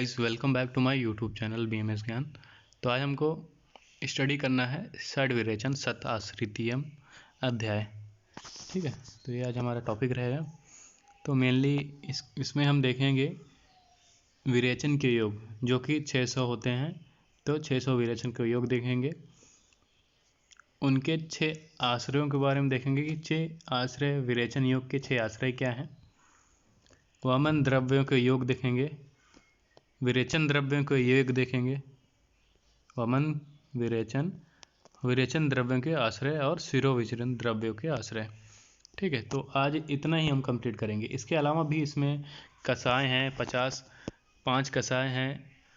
Guys, welcome back to my YouTube channel BMS Gyan. तो आज हमको स्टडी करना है षड विरेचन सत आश्रितीयम अध्याय। ठीक है, तो ये आज हमारा टॉपिक रहेगा। तो मेनली इसमें हम देखेंगे विरेचन के योग जो कि 600 होते हैं। तो 600 विरेचन के योग देखेंगे, उनके 6 आश्रयों के बारे में देखेंगे कि 6 आश्रय विरेचन योग के 6 आश्रय क्या हैं। वमन द्रव्यों के योग देखेंगे, विरेचन द्रव्यों के योग देखेंगे, वमन विरेचन द्रव्यों के आश्रय और शिरोविचरण द्रव्यों के आश्रय। ठीक है, तो आज इतना ही हम कंप्लीट करेंगे। इसके अलावा भी इसमें कषाय हैं 5 कषाय हैं,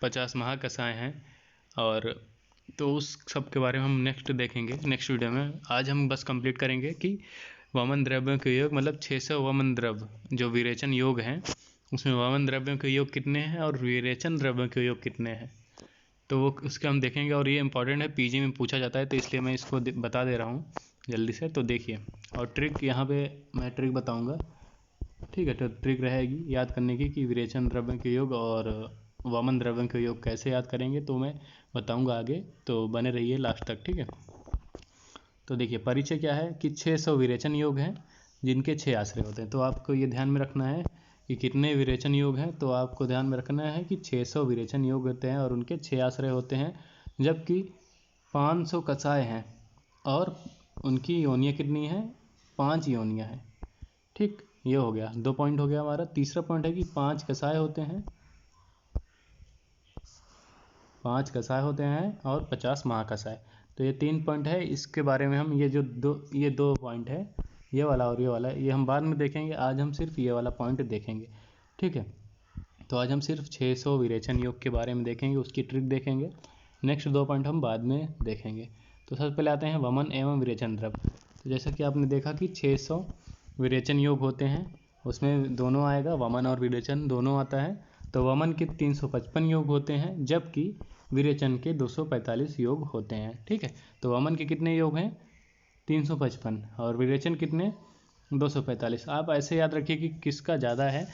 50 महाकषाय हैं, और तो उस सब के बारे में हम नेक्स्ट देखेंगे नेक्स्ट वीडियो में। आज हम बस कंप्लीट करेंगे कि वमन द्रव्यों के योग मतलब 600 वमन द्रव्य जो विरेचन योग हैं, उसमें वमन द्रव्यों के योग कितने हैं और विरेचन द्रव्यों के योग कितने हैं, तो वो उसके हम देखेंगे। और ये इंपॉर्टेंट है, पीजी में पूछा जाता है, तो इसलिए मैं इसको बता दे रहा हूँ जल्दी से। तो देखिए, और ट्रिक यहाँ पे मैं ट्रिक बताऊँगा। ठीक है, तो ट्रिक रहेगी याद करने की कि विरेचन द्रव्यों के योग और वमन द्रव्यों के योग कैसे याद करेंगे, तो मैं बताऊँगा आगे, तो बने रहिए लास्ट तक। ठीक है, तो देखिए परिचय क्या है कि 600 विरेचन योग हैं जिनके 6 आश्रय होते हैं। तो आपको ये ध्यान में रखना है कि कितने विरेचन योग हैं, तो आपको ध्यान में रखना है कि 600 विरेचन योग होते हैं और उनके 6 आश्रय होते हैं, जबकि 500 कषाय हैं और उनकी योनियाँ कितनी हैं, 5 योनियाँ हैं। ठीक, ये हो गया 2 पॉइंट हो गया हमारा। तीसरा पॉइंट है कि 5 कषाय होते हैं, 5 कषाय होते हैं और 50 महाकषाय। तो ये 3 पॉइंट है, इसके बारे में हम ये दो पॉइंट है, ये वाला और ये वाला, ये हम बाद में देखेंगे। आज हम सिर्फ ये वाला पॉइंट देखेंगे। ठीक है, तो आज हम सिर्फ 600 विरेचन योग के बारे में देखेंगे, उसकी ट्रिक देखेंगे। नेक्स्ट 2 पॉइंट हम बाद में देखेंगे। तो सबसे पहले आते हैं वमन एवं विरेचन द्रव्य। तो जैसा कि आपने देखा कि 600 विरेचन योग होते हैं, उसमें दोनों आएगा, वमन और विरेचन दोनों आता है। तो वमन के 355 योग होते हैं, जबकि विरेचन के 245 योग होते हैं। ठीक है, तो वमन के कितने योग हैं, 355, और विरेचन कितने, 245। आप ऐसे याद रखिए कि किसका ज़्यादा है।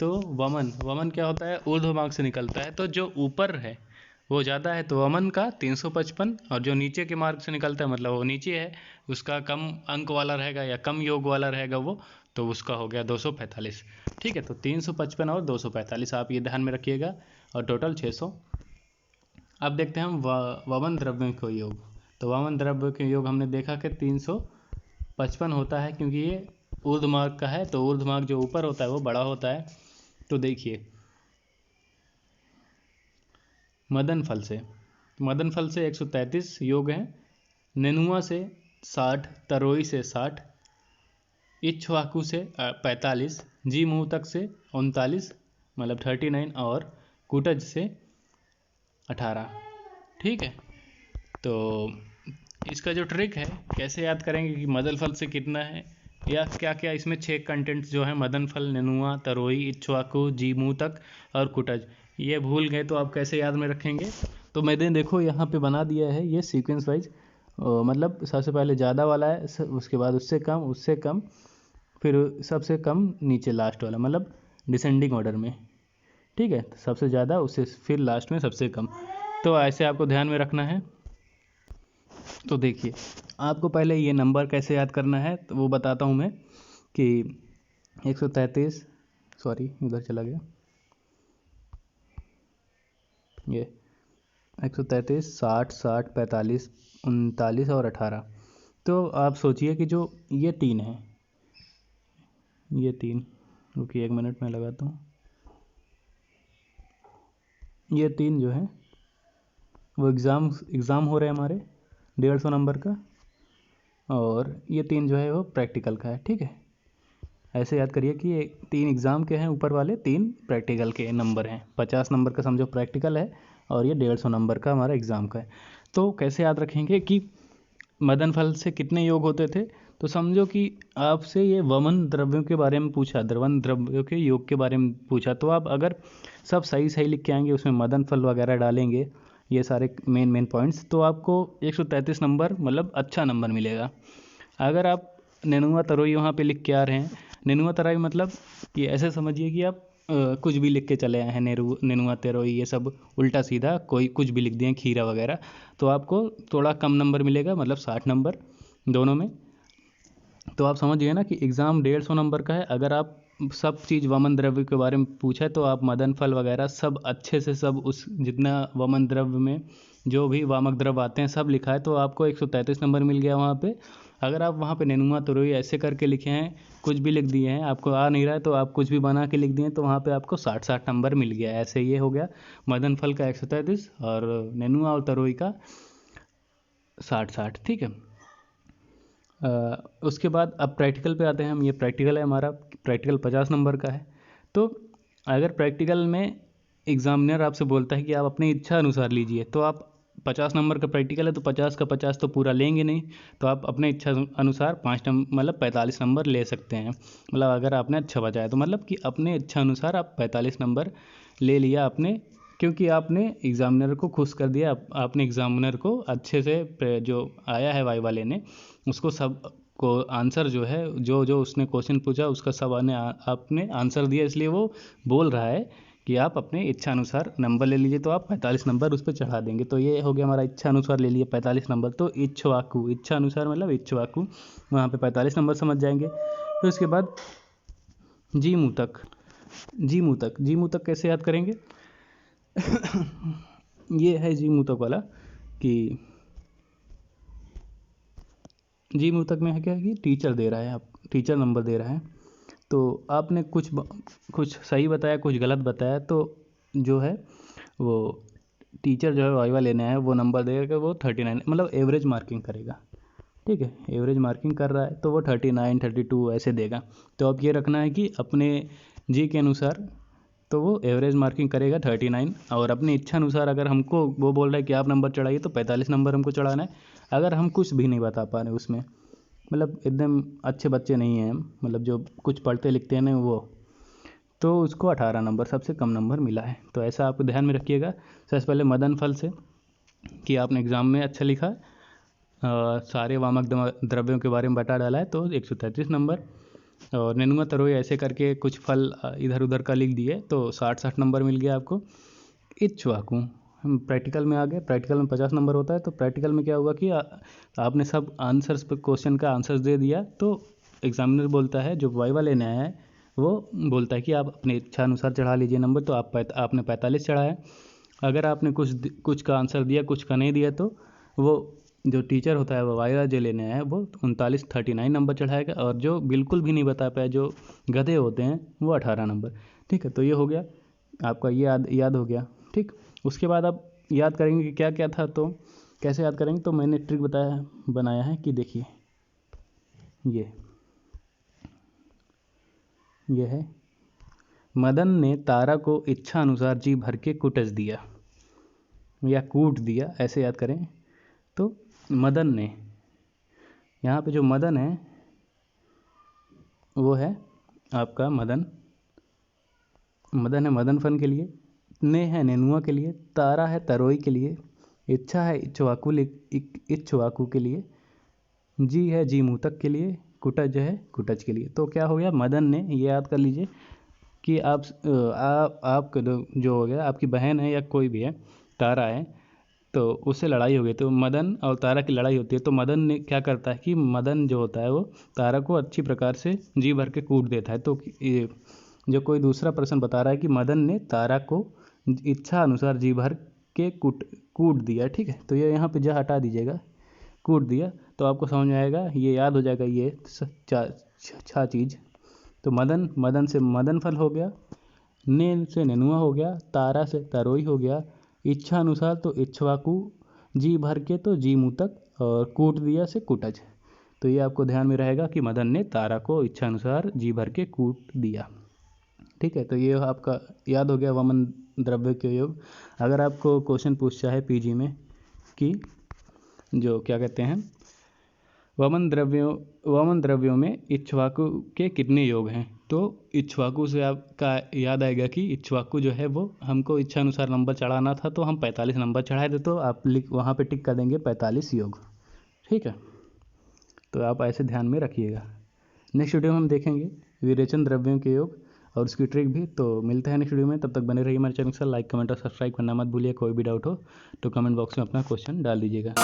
तो वमन क्या होता है, ऊर्ध्व मार्ग से निकलता है, तो जो ऊपर है वो ज़्यादा है, तो वमन का 355, और जो नीचे के मार्ग से निकलता है मतलब वो नीचे है, उसका कम अंक वाला रहेगा या कम योग वाला रहेगा वो, तो उसका हो गया 245। ठीक है, तो 355 और 245 आप ये ध्यान में रखिएगा, और टोटल 600। अब देखते हैं हम वमन द्रव्यों के योग। तो वमन द्रव्य के योग हमने देखा कि 355 होता है, क्योंकि ये ऊर्ध्व मार्ग का है, तो ऊर्ध्व मार्ग जो ऊपर होता है वो बड़ा होता है। तो देखिए मदन फल से 133 योग हैं, नेनुआ से 60, तरोई से 60, इक्ष्वाकु से 45, जी मुहूतक से 39 मतलब 39, और कुटज से 18। ठीक है, तो इसका जो ट्रिक है कैसे याद करेंगे कि मदन फल से कितना है, या क्या क्या इसमें 6 कंटेंट्स जो है, मदन फल, नेनुआ, तरोई, इक्ष्वाकु, जीमूतक और कुटज, ये भूल गए तो आप कैसे याद में रखेंगे। तो मैंने देखो यहाँ पे बना दिया है ये सीक्वेंस वाइज, मतलब सबसे पहले ज़्यादा वाला है, उसके बाद उससे कम, फिर सबसे कम नीचे लास्ट वाला, मतलब डिसेंडिंग ऑर्डर में। ठीक है, सबसे ज़्यादा उससे फिर लास्ट में सबसे कम, तो ऐसे आपको ध्यान में रखना है। तो देखिए आपको पहले ये नंबर कैसे याद करना है, तो वो बताता हूँ मैं कि 133, सॉरी इधर चला गया, ये 133, 60, 60, 45, 39 और 18। तो आप सोचिए कि जो ये 3 है, ये 3, रुकिए 1 मिनट में लगाता हूँ, ये 3 जो है वो एग्ज़ाम हो रहे हैं हमारे 150 नंबर का, और ये 3 जो है वो प्रैक्टिकल का है। ठीक है, ऐसे याद करिए कि ये 3 एग्ज़ाम के हैं, ऊपर वाले 3 प्रैक्टिकल के नंबर हैं। 50 नंबर का समझो प्रैक्टिकल है, और ये 150 नंबर का हमारा एग्ज़ाम का है। तो कैसे याद रखेंगे कि मदन फल से कितने योग होते थे, तो समझो कि आपसे ये वमन द्रव्यों के बारे में पूछा, वमन द्रव्यों के योग के बारे में पूछा, तो आप अगर सब सही लिख के आएंगे, उसमें मदन फल वगैरह डालेंगे, ये सारे मेन पॉइंट्स, तो आपको 133 नंबर मतलब अच्छा नंबर मिलेगा। अगर आप नेनुआ तरोई वहाँ पे लिख के आ रहे हैं, नेनुआ तरोई मतलब कि ऐसे समझिए कि आप कुछ भी लिख के चले आए हैं, नेनुआ तरोई ये सब उल्टा सीधा कोई कुछ भी लिख दिए, खीरा वगैरह, तो आपको थोड़ा कम नंबर मिलेगा, मतलब 60 नंबर दोनों में। तो आप समझिए ना कि एग्ज़ाम 150 नंबर का है। अगर आप सब चीज़ वमन द्रव्य के बारे में पूछा है तो आप मदन फल वगैरह सब अच्छे से, सब उस जितना वमन द्रव्य में जो भी वामक द्रव्य आते हैं सब लिखा है, तो आपको 133 नंबर मिल गया वहाँ पे। अगर आप वहाँ पे नेनुआ तरोई ऐसे करके लिखे हैं, कुछ भी लिख दिए हैं, आपको आ नहीं रहा है तो आप कुछ भी बना के लिख दिए, तो वहाँ पे आपको 60 नंबर मिल गया। ऐसे ये हो गया मदन फल का 133 और नेनुआ और तरोई का 60। ठीक है। उसके बाद अब प्रैक्टिकल पे आते हैं हम। ये प्रैक्टिकल है हमारा, प्रैक्टिकल 50 नंबर का है। तो अगर प्रैक्टिकल में एग्ज़ामिनर आपसे बोलता है कि आप अपनी इच्छा अनुसार लीजिए, तो आप 50 नंबर का प्रैक्टिकल है तो 50 का 50 तो पूरा लेंगे नहीं, तो आप अपने इच्छा अनुसार 5 नंबर मतलब 45 नंबर ले सकते हैं। मतलब अगर आपने अच्छा बचाया तो मतलब कि अपने इच्छा अनुसार आप 45 नंबर ले लिया आपने, क्योंकि आपने एग्ज़ामिनर को खुश कर दिया। आपने एग्ज़ामिनर को अच्छे से जो आया है वाइवा लेने, उसको सब को आंसर जो है, जो जो उसने क्वेश्चन पूछा उसका सब आपने आंसर दिया, इसलिए वो बोल रहा है कि आप अपने इच्छा अनुसार नंबर ले लीजिए, तो आप 45 नंबर उस पर चढ़ा देंगे। तो ये हो गया हमारा इच्छा अनुसार ले लिए 45 नंबर। तो इच्छवाकु, इच्छा अनुसार मतलब इच्छवाकु, वहाँ पे 45 नंबर समझ जाएंगे। फिर उसके बाद जी मुतक, जी मुतक, जी मुतक कैसे याद करेंगे? ये है जी मुतक वाला कि जी मुतक में है क्या कि टीचर दे रहा है, आप टीचर नंबर दे रहा है, तो आपने कुछ सही बताया, कुछ गलत बताया, तो जो है वो टीचर जो है वाइवा लेने आया वो नंबर देगा, वो 39 मतलब एवरेज मार्किंग करेगा। ठीक है, एवरेज मार्किंग कर रहा है तो वो 39 32 ऐसे देगा। तो अब ये रखना है कि अपने जी के अनुसार तो वो एवरेज मार्किंग करेगा 39, और अपनी इच्छा अनुसार अगर हमको वो बोल रहा है कि आप नंबर चढ़ाइए तो 45 नंबर हमको चढ़ाना है। अगर हम कुछ भी नहीं बता पा रहे उसमें, मतलब एकदम अच्छे बच्चे नहीं हैं, मतलब जो कुछ पढ़ते लिखते हैं ना वो, तो उसको 18 नंबर सबसे कम नंबर मिला है। तो ऐसा आप ध्यान में रखिएगा। सबसे पहले मदन फल से कि आपने एग्ज़ाम में अच्छा लिखा, सारे वामक द्रव्यों के बारे में बता डाला है तो 133 नंबर, और नेनुआ तरोई ऐसे करके कुछ फल इधर उधर का लिख दिए तो 60 नंबर मिल गया आपको। इच्छवाकु हम प्रैक्टिकल में आ गए। प्रैक्टिकल में 50 नंबर होता है, तो प्रैक्टिकल में क्या हुआ कि आपने सब आंसर्स पे क्वेश्चन का आंसर्स दे दिया, तो एग्जामिनर बोलता है, जो वाइवा लेने आया है वो बोलता है कि आप अपनी इच्छा अनुसार चढ़ा लीजिए नंबर, तो आपने 45 चढ़ाया। अगर आपने कुछ का आंसर दिया, कुछ का नहीं दिया, तो वो जो टीचर होता है वो वाइवा जो लेने आया है वो 39 नंबर चढ़ाएगा, और जो बिल्कुल भी नहीं बता पाया, जो गधे होते हैं, वो 18 नंबर। ठीक है, तो ये हो गया आपका, ये याद हो गया। ठीक, उसके बाद आप याद करेंगे कि क्या क्या था, तो कैसे याद करेंगे, तो मैंने ट्रिक बनाया है कि देखिए ये है, मदन ने तारा को इच्छा अनुसार जी भर के कुटस दिया या कूट दिया, ऐसे याद करें। तो मदन ने, यहाँ पे जो मदन है वो है आपका मदन है मदन फन के लिए, ने है नेनुआ के लिए, तारा है तरोई के लिए, इच्छा है इच्छवाकु के लिए, जी है जी मुतक के लिए, कुटज है कुटज के लिए। तो क्या हो गया, मदन ने, ये याद कर लीजिए कि आप जो हो गया, आपकी बहन है या कोई भी है, तारा है, तो उससे लड़ाई हो गई, तो मदन और तारा की लड़ाई होती है, तो मदन ने क्या करता है कि मदन जो होता है वो तारा को अच्छी प्रकार से जी भर के कूट देता है। तो ये जो कोई दूसरा पर्सन बता रहा है कि मदन ने तारा को इच्छा अनुसार जी भर के कूट दिया। ठीक है, तो ये यहाँ पे जा हटा दीजिएगा, कूट दिया, तो आपको समझ में आएगा, ये याद हो जाएगा, ये छह चीज़। तो मदन से मदन फल हो गया, ने से नेनुआ हो गया, तारा से तरोई हो गया, इच्छा अनुसार तो इच्छवाकु, जी भर के तो जी मुतक, और कूट दिया से कुटज। तो ये आपको ध्यान में रहेगा कि मदन ने तारा को इच्छा अनुसार जी भर के कूट दिया। ठीक है, तो ये आपका याद हो गया वमन द्रव्य के योग। अगर आपको क्वेश्चन पूछा है पीजी में कि जो क्या कहते हैं वमन द्रव्यों में इक्ष्वाकु के कितने योग हैं, तो इक्ष्वाकु से आपका याद आएगा कि इक्ष्वाकु जो है वो हमको इच्छा अनुसार नंबर चढ़ाना था, तो हम 45 नंबर चढ़ाए थे, तो आप वहाँ पे टिक कर देंगे 45 योग। ठीक है, तो आप ऐसे ध्यान में रखिएगा। नेक्स्ट वीडियो में हम देखेंगे विरेचन द्रव्यों के योग और उसकी ट्रिक भी। तो मिलते हैं नेक्स्ट वीडियो में, तब तक बने रहिए हमारे चैनल के साथ। लाइक कमेंट और सब्सक्राइब करना मत भूलिए। कोई भी डाउट हो तो कमेंट बॉक्स में अपना क्वेश्चन डाल दीजिएगा।